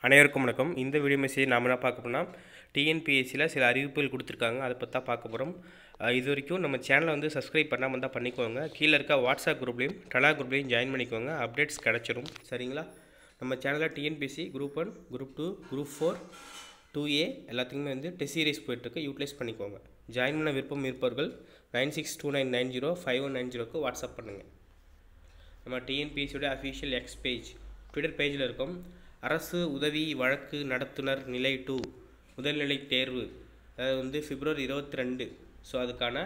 அனைவருக்கும் வணக்கம். இந்த வீடியோ மெசேஜ் நாம் என்ன பார்க்க போனால் டிஎன்பிஎஸ்சியில் சில அறிவிப்புகள் கொடுத்துருக்காங்க. அதை பற்றி தான் பார்க்க போகிறோம். இது வரைக்கும் நம்ம சேனலை வந்து சப்ஸ்கிரைப் பண்ணாமல் தான் பண்ணிக்கோங்க. கீழே இருக்க வாட்ஸ்அப் குரூப்லேயும் டெலா குரூப்லேயும் ஜாயின் பண்ணிக்கோங்க. அப்டேட்ஸ் கிடச்சிரும். சரிங்களா? நம்ம சேனலில் TNPSC group 1, group 2, group 4, 2A எல்லாத்துக்குமே வந்து டெஸ்ட் சீரிஸ் போய்ட்டுருக்கு. யூட்டிலைஸ் பண்ணிக்கோங்க. ஜாயின் பண்ண விருப்பம் இருப்பவர்கள் 9629905190க்கு வாட்ஸ்அப் பண்ணுங்கள். நம்ம டிஎன்பிஎஸ்சியோட அஃபிஷியல் எக்ஸ் பேஜ் ட்விட்டர் பேஜில் இருக்கும். அரசு உதவி வழக்கு நடத்துனர் நிலை 2 முதல்நிலை தேர்வு, அதாவது வந்து February 22. ஸோ அதுக்கான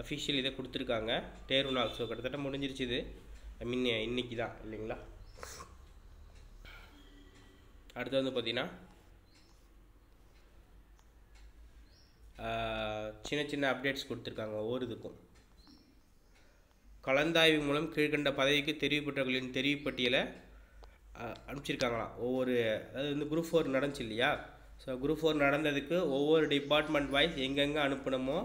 அஃபிஷியல் இதை கொடுத்துருக்காங்க. தேர்வு நாள் ஸோ கிட்டத்தட்ட முடிஞ்சிருச்சு. இது இன்னைக்கு தான் இல்லைங்களா? அடுத்து வந்து பார்த்திங்கன்னா சின்ன சின்ன அப்டேட்ஸ் கொடுத்துருக்காங்க. ஒவ்வொரு இதுக்கும் கலந்தாய்வு மூலம் கீழ்கண்ட பதவிக்கு தெரிவு பெற்றவர்களின் தெரிவு பட்டியலை அனுப்பிச்சிருக்காங்களாம். அதாவது வந்து குரூப் 4 நடந்துச்சு இல்லையா? ஸோ குரூப் 4 நடந்ததுக்கு ஒவ்வொரு டிபார்ட்மெண்ட் வைஸ் எங்கெங்கே அனுப்பணுமோ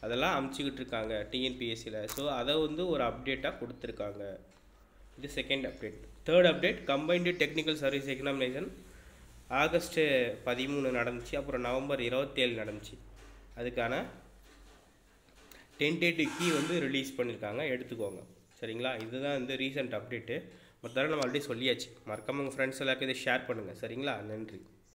அதெல்லாம் அனுப்பிச்சிக்கிட்டு இருக்காங்க டிஎன்பிஎஸ்சியில். ஸோ அதை வந்து ஒரு அப்டேட்டாக கொடுத்துருக்காங்க. இது second update. Third update, combined technical service examination August 13 நடந்துச்சு. அப்புறம் November 27 நடந்துச்சு. அதுக்கான டென்டேட்டிவ் கீ வந்து ரிலீஸ் பண்ணியிருக்காங்க. எடுத்துக்கோங்க. சரிங்களா? இதுதான் வந்து ரீசெண்ட் அப்டேட்டு. மற்ற நம்ம ஆல்ரெடி சொல்லியாச்சு. மறக்காமல் உங்கள் ஃப்ரெண்ட்ஸ் எல்லாருக்கும் இதை ஷேர் பண்ணுங்கள். சரிங்களா? நன்றி.